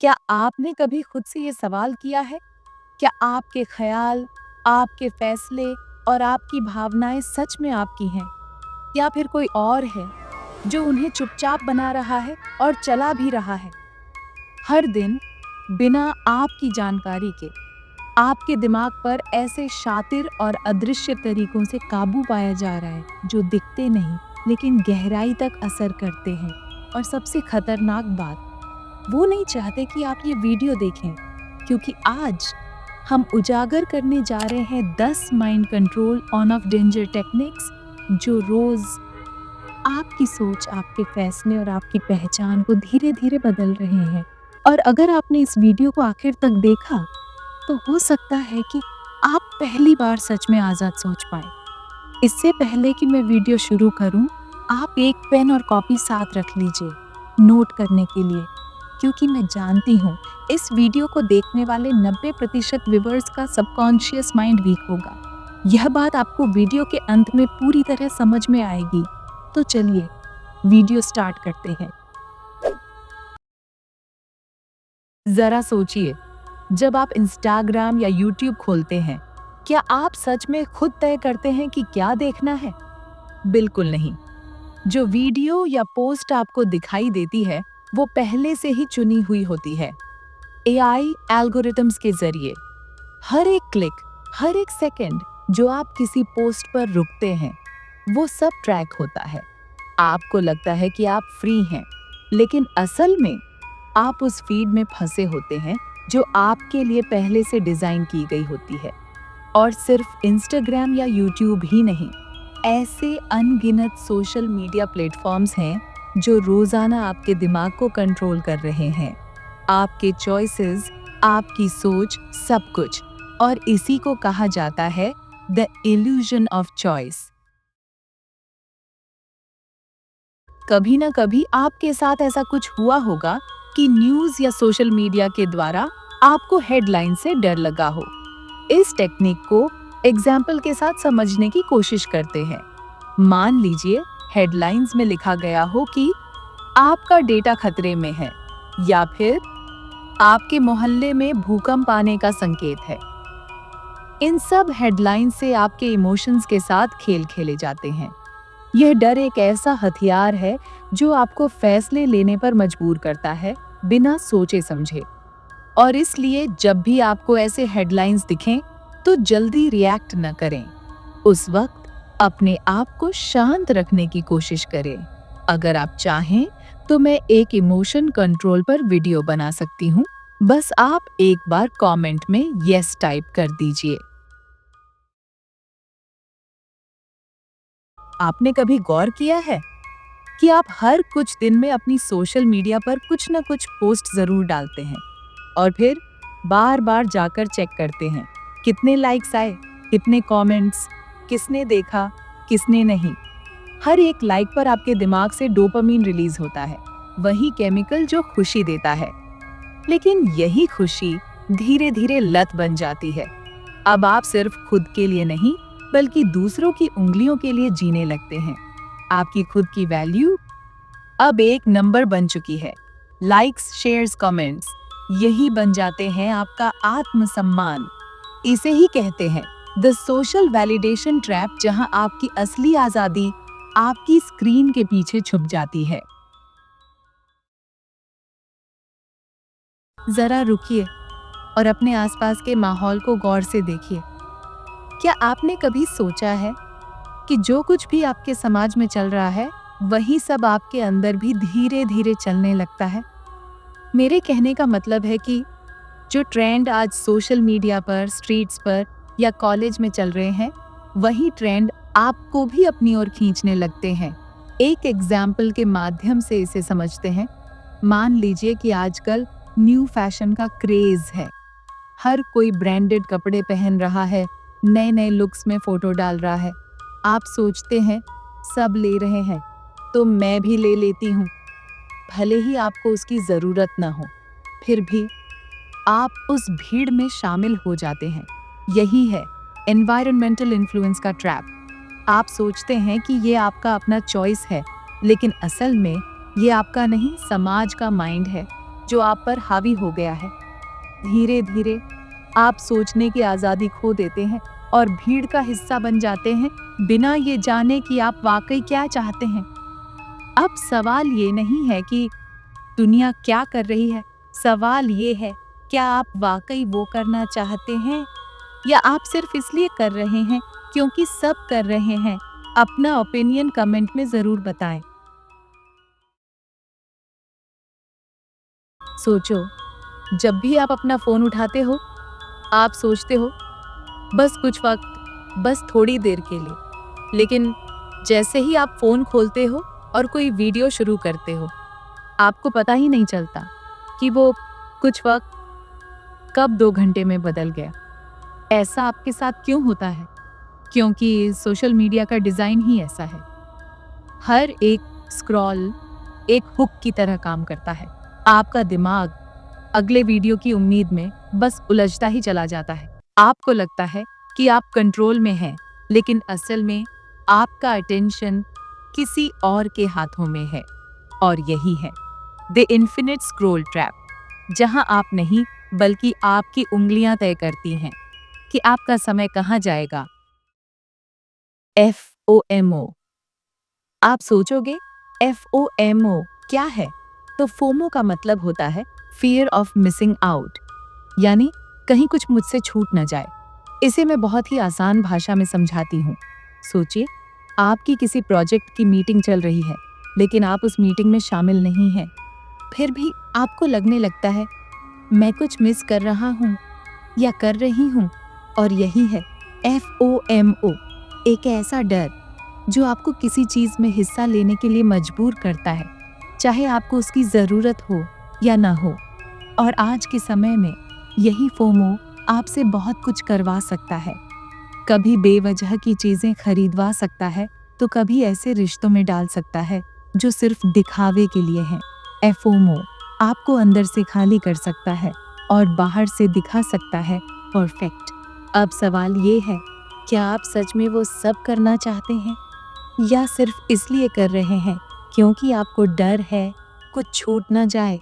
क्या आपने कभी खुद से ये सवाल किया है? क्या आपके ख़्याल, आपके फ़ैसले और आपकी भावनाएँ सच में आपकी हैं? या फिर कोई और है, जो उन्हें चुपचाप बना रहा है और चला भी रहा है? हर दिन, बिना आपकी जानकारी के, आपके दिमाग पर ऐसे शातिर और अदृश्य तरीकों से काबू पाया जा रहा है, जो दिखते नहीं, लेकिन गहराई तक असर करते हैं। और सबसे खतरनाक बात, वो नहीं चाहते कि आप ये वीडियो देखें, क्योंकि आज हम उजागर करने जा रहे हैं 10 mind control on off danger techniques, जो रोज आपकी सोच, आपके फैसले और आपकी पहचान को धीरे-धीरे बदल रहे हैं। और अगर आपने इस वीडियो को आखिर तक देखा, तो हो सकता है कि आप पहली बार सच में आज़ाद सोच पाएं। इससे पहले कि मैं वीडियो शुरू करूं, आप एक पेन और कॉपी साथ रख लीजिए, नोट करने के लिए, क्योंकि मैं जानती हूँ इस वीडियो को देखने वाले 90% व्यूअर्स का सबकॉन्शियस माइंड वीक होगा। यह बात आपको वीडियो के अंत में पूरी तरह समझ में आएगी। तो चलिए वीडियो स्टार्ट करते हैं। जरा सोचिए, जब आप इंस्टाग्राम या यूट्यूब खोलते हैं, क्या आप सच में खुद तय करते हैं कि क्या देखना है? बिल्कुल नहीं। जो वीडियो या पोस्ट आपको दिखाई देती है, वो पहले से ही चुनी हुई होती है। एआई एल्गोरिथम्स के जरिए हर एक क्लिक, हर एक सेकंड जो आप किसी पोस्ट पर रुकते हैं, वो सब ट्रैक होता है। आपको लगता है कि आप फ्री हैं, लेकिन असल में आप उस फीड में फंसे होते हैं जो आपके लिए पहले से डिजाइन की गई होती है। और सिर्फ इंस्टाग्राम या यूट्यूब ही नहीं, ऐसे अनगिनत सोशल मीडिया प्लेटफॉर्म्स हैं जो रोजाना आपके दिमाग को कंट्रोल कर रहे हैं। आपके चॉइसेस, आपकी सोच, सब कुछ। और इसी को कहा जाता है द इल्यूजन ऑफ चॉइस। कभी ना कभी आपके साथ ऐसा कुछ हुआ होगा कि न्यूज़ या सोशल मीडिया के द्वारा आपको हेडलाइन से डर लगा हो। इस टेक्निक को एग्जाम्पल के साथ समझने की कोशिश करते हैं। मान लीजिए हेडलाइंस में लिखा गया हो कि आपका डेटा खतरे में है, या फिर आपके मोहल्ले में भूकंप आने का संकेत है। इन सब हेडलाइन से आपके इमोशंस के साथ खेल खेले जाते हैं। यह डर एक ऐसा हथियार है जो आपको फैसले लेने पर मजबूर करता है, बिना सोचे समझे। और इसलिए जब भी आपको ऐसे हेडलाइंस दिखें, तो जल्दी रिएक्ट न करें। उस वक्त अपने आप को शांत रखने की कोशिश करें। अगर आप चाहें तो मैं एक इमोशन कंट्रोल पर वीडियो बना सकती हूँ। बस आप एक बार कमेंट में यस टाइप कर दीजिए। आपने कभी गौर किया है कि आप हर कुछ दिन में अपनी सोशल मीडिया पर कुछ न कुछ पोस्ट जरूर डालते हैं, और फिर बार बार जाकर चेक करते हैं कितने लाइक्स आए, कितने कमेंट्स, किसने देखा, किसने नहीं। हर एक लाइक पर आपके दिमाग से डोपामीन रिलीज होता है, वही केमिकल जो खुशी देता है। लेकिन यही खुशी धीरे धीरे लत बन जाती है। अब आप सिर्फ खुद के लिए नहीं, बल्कि दूसरों की उंगलियों के लिए जीने लगते हैं। आपकी खुद की वैल्यू अब एक नंबर बन चुकी है। लाइक्स, शेयर्स, कमेंट्स, यही बन जाते हैं आपका आत्मसम्मान। इसे ही कहते हैं द सोशल वैलिडेशन ट्रैप, जहां आपकी असली आजादी आपकी स्क्रीन के पीछे छुप जाती है। जरा रुकिए और अपने आसपास के माहौल को गौर से देखिए। क्या आपने कभी सोचा है कि जो कुछ भी आपके समाज में चल रहा है, वही सब आपके अंदर भी धीरे धीरे चलने लगता है? मेरे कहने का मतलब है कि जो ट्रेंड आज सोशल मीडिया पर, स्ट्रीट्स पर या कॉलेज में चल रहे हैं, वही ट्रेंड आपको भी अपनी ओर खींचने लगते हैं। एक एग्जाम्पल के माध्यम से इसे समझते हैं। मान लीजिए कि आजकल न्यू फैशन का क्रेज है। हर कोई ब्रांडेड कपड़े पहन रहा है, नए नए लुक्स में फोटो डाल रहा है। आप सोचते हैं सब ले रहे हैं, तो मैं भी ले लेती हूँ। भले ही आपको उसकी जरूरत ना हो, फिर भी आप उस भीड़ में शामिल हो जाते हैं। यही है एनवायरमेंटल इन्फ्लुएंस का ट्रैप। आप सोचते हैं कि ये आपका अपना चॉइस है, लेकिन असल में ये आपका नहीं, समाज का माइंड है। जो आप पर हावी हो गया है। धीरे धीरे आप सोचने की आज़ादी खो देते हैं और भीड़ का हिस्सा बन जाते हैं, बिना ये जाने कि आप वाकई क्या चाहते हैं। अब सवाल ये नहीं है कि दुनिया क्या कर रही है, सवाल ये है, क्या आप वाकई वो करना चाहते हैं या आप सिर्फ इसलिए कर रहे हैं क्योंकि सब कर रहे हैं। अपना ओपिनियन कमेंट में ज़रूर बताएं। सोचो, जब भी आप अपना फ़ोन उठाते हो, आप सोचते हो बस कुछ वक्त, बस थोड़ी देर के लिए। लेकिन जैसे ही आप फ़ोन खोलते हो और कोई वीडियो शुरू करते हो, आपको पता ही नहीं चलता कि वो कुछ वक्त कब 2 घंटे में बदल गया। ऐसा आपके साथ क्यों होता है? क्योंकि सोशल मीडिया का डिज़ाइन ही ऐसा है। हर एक स्क्रॉल एक हुक की तरह काम करता है। आपका दिमाग अगले वीडियो की उम्मीद में बस उलझता ही चला जाता है। आपको लगता है कि आप कंट्रोल में हैं, लेकिन असल में आपका अटेंशन किसी और के हाथों में है। और यही है द इन्फिनिट स्क्रॉल ट्रैप, जहां आप नहीं बल्कि आपकी उंगलियां तय करती हैं कि आपका समय कहां जाएगा। FOMO। आप सोचोगे FOMO क्या है? तो फोमो का मतलब होता है फियर ऑफ मिसिंग आउट, यानी कहीं कुछ मुझसे छूट न जाए। इसे मैं बहुत ही आसान भाषा में समझाती हूँ। सोचिए, आपकी किसी प्रोजेक्ट की मीटिंग चल रही है, लेकिन आप उस मीटिंग में शामिल नहीं हैं। फिर भी आपको लगने लगता है मैं कुछ मिस कर रहा हूँ या कर रही हूँ। और यही है FOMO, एक ऐसा डर जो आपको किसी चीज़ में हिस्सा लेने के लिए मजबूर करता है, चाहे आपको उसकी ज़रूरत हो या ना हो। और आज के समय में यही फोमो आपसे बहुत कुछ करवा सकता है। कभी बेवजह की चीज़ें खरीदवा सकता है, तो कभी ऐसे रिश्तों में डाल सकता है जो सिर्फ दिखावे के लिए हैं। FOMO आपको अंदर से खाली कर सकता है और बाहर से दिखा सकता है परफेक्ट। अब सवाल ये है, क्या आप सच में वो सब करना चाहते हैं या सिर्फ इसलिए कर रहे हैं क्योंकि आपको डर है कुछ छूट ना जाए?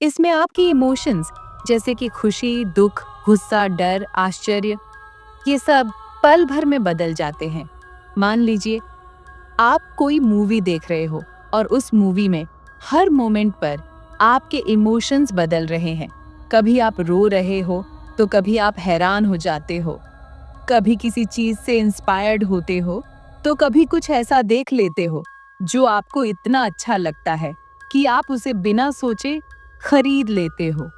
इसमें आपकी इमोशंस जैसे कि खुशी, दुख, गुस्सा, डर, आश्चर्य, ये सब पल भर में बदल जाते हैं। मान लीजिए आप कोई मूवी देख रहे हो और उस मूवी में हर मोमेंट पर आपके इमोशंस बदल रहे हैं। कभी आप रो रहे हो तो कभी आप हैरान हो जाते हो, कभी किसी चीज से इंस्पायर्ड होते हो तो कभी कुछ ऐसा देख लेते हो जो आपको इतना अच्छा लगता है कि आप उसे बिना सोचे खरीद लेते हो।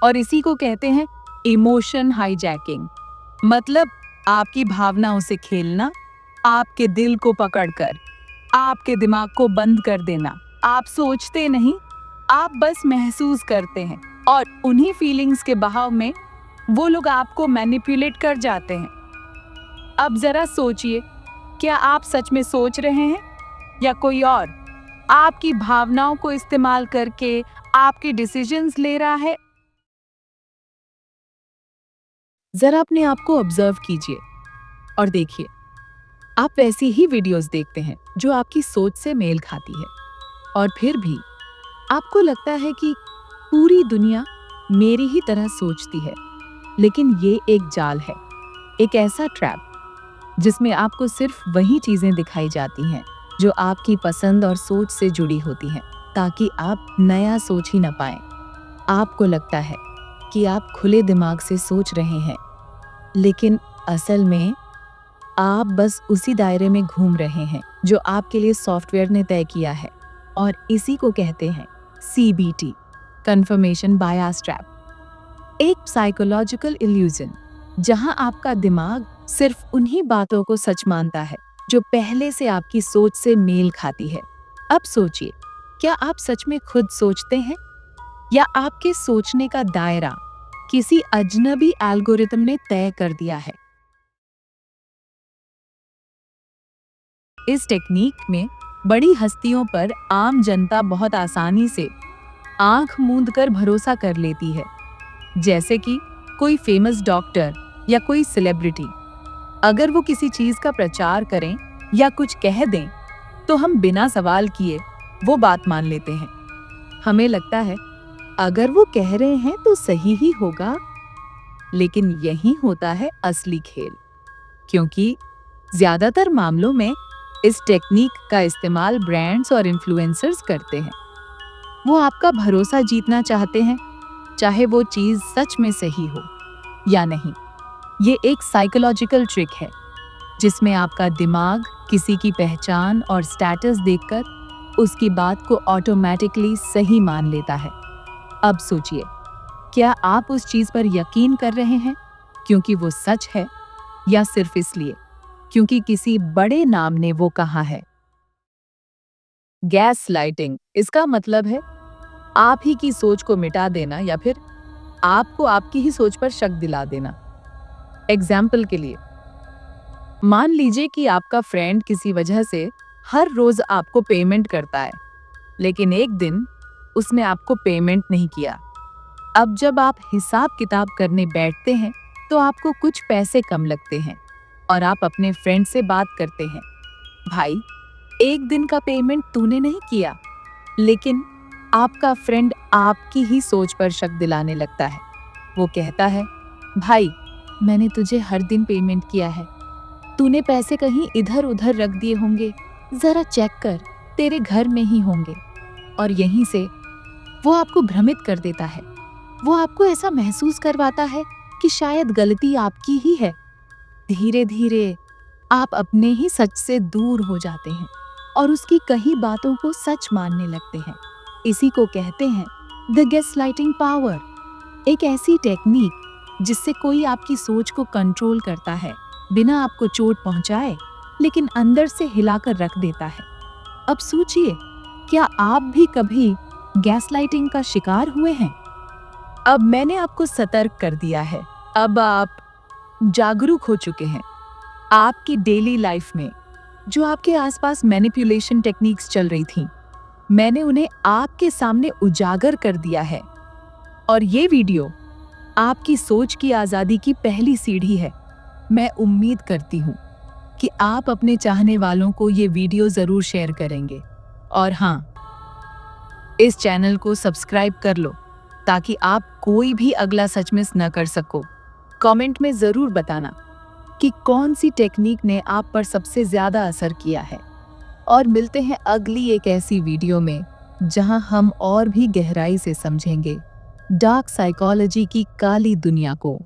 और इसी को कहते हैं इमोशन हाईजैकिंग। मतलब आपकी भावनाओं से खेलना, आपके दिल को पकड़कर आपके दिमाग को बंद कर देना। आप सोचते नहीं, आप बस महसूस करते हैं और उन्हीं फीलिंग्स के बहाव में वो लोग आपको मैनिपुलेट कर जाते हैं। अब जरा सोचिए, क्या आप सच में सोच रहे हैं या कोई और आपकी भावनाओं को इस्तेमाल करके आपके डिसीजंस ले रहा है? जरा अपने आप को ऑब्जर्व कीजिए और देखिए, आप वैसी ही वीडियोस देखते हैं जो आपकी सोच से मेल खाती है, और फिर भी आपको लगता है कि पूरी दुनिया मेरी ही तरह सोचती है। लेकिन ये एक जाल है, एक ऐसा ट्रैप जिसमें आपको सिर्फ वही चीजें दिखाई जाती हैं जो आपकी पसंद और सोच से जुड़ी होती हैं, ताकि आप नया सोच ही ना पाएं। आपको लगता है कि आप खुले दिमाग से सोच रहे हैं, लेकिन असल में आप बस उसी दायरे में घूम रहे हैं जो आपके लिए सॉफ्टवेयर ने तय किया है। और इसी को कहते हैं CBT, कंफर्मेशन बायस ट्रैप। एक साइकोलॉजिकल इल्यूजन जहां आपका दिमाग सिर्फ उन्हीं बातों को सच मानता है जो पहले से आपकी सोच से मेल खाती है। अब सोचिए, क्या आप सच में खुद सोचते हैं या आपके सोचने का दायरा किसी अजनबी एल्गोरिथम ने तय कर दिया है? इस टेक्निक में बड़ी हस्तियों पर आम जनता बहुत आसानी से आंख मूंद कर भरोसा कर लेती है। जैसे कि कोई फेमस डॉक्टर या कोई सेलिब्रिटी, अगर वो किसी चीज का प्रचार करें या कुछ कह दें, तो हम बिना सवाल किए वो बात मान लेते हैं। हमें लगता है अगर वो कह रहे हैं तो सही ही होगा, लेकिन यही होता है असली खेल। क्योंकि ज्यादातर मामलों में इस टेक्निक का इस्तेमाल ब्रांड्स और इन्फ्लुएंसर्स करते हैं। वो आपका भरोसा जीतना चाहते हैं, चाहे वो चीज सच में सही हो या नहीं। ये एक साइकोलॉजिकल ट्रिक है जिसमें आपका दिमाग किसी की पहचान और स्टेटस देखकर उसकी बात को ऑटोमेटिकली सही मान लेता है। अब सोचिए, क्या आप उस चीज पर यकीन कर रहे हैं क्योंकि वो सच है, या सिर्फ इसलिए क्योंकि किसी बड़े नाम ने वो कहा है? गैस लाइटिंग, इसका मतलब है आप ही की सोच को मिटा देना या फिर आपको आपकी ही सोच पर शक दिला देना। एग्जाम्पल के लिए, मान लीजिए कि आपका फ्रेंड किसी वजह से हर रोज आपको पेमेंट करता है, लेकिन एक दिन उसने आपको पेमेंट नहीं किया। अब जब आप हिसाब किताब करने बैठते हैं तो आपको कुछ पैसे कम लगते हैं और आप अपने फ्रेंड से बात करते हैं, भाई एक दिन का पेमेंट तूने नहीं किया। लेकिन आपका फ्रेंड आपकी ही सोच पर शक दिलाने लगता है। वो कहता है, भाई मैंने तुझे हर दिन पेमेंट किया है, तूने पैसे कहीं इधर उधर रख दिए होंगे, जरा चेक कर, तेरे घर में ही होंगे। और यहीं से वो आपको भ्रमित कर देता है। वो आपको ऐसा महसूस करवाता है कि शायद गलती आपकी ही है। धीरे धीरे आप अपने ही सच से दूर हो जाते हैं और उसकी कही बातों को सच मानने लगते हैं। इसी को कहते हैं द गैसलाइटिंग पावर, एक ऐसी टेक्निक जिससे कोई आपकी सोच को कंट्रोल करता है बिना आपको चोट पहुंचाए, लेकिन अंदर से हिलाकर रख देता है। अब सोचिए, क्या आप भी कभी गैसलाइटिंग का शिकार हुए हैं? अब मैंने आपको सतर्क कर दिया है, अब आप जागरूक हो चुके हैं। आपकी डेली लाइफ में जो आपके आसपास मैनिपुलेशन टेक्निक्स चल रही थी, मैंने उन्हें आपके सामने उजागर कर दिया है। और ये वीडियो आपकी सोच की आजादी की पहली सीढ़ी है। मैं उम्मीद करती हूँ कि आप अपने चाहने वालों को ये वीडियो जरूर शेयर करेंगे। और हाँ, इस चैनल को सब्सक्राइब कर लो ताकि आप कोई भी अगला सच मिस न कर सको। कमेंट में जरूर बताना कि कौन सी टेक्निक ने आप पर सबसे ज्यादा असर किया है। और मिलते हैं अगली एक ऐसी वीडियो में जहां हम और भी गहराई से समझेंगे डार्क साइकोलॉजी की काली दुनिया को।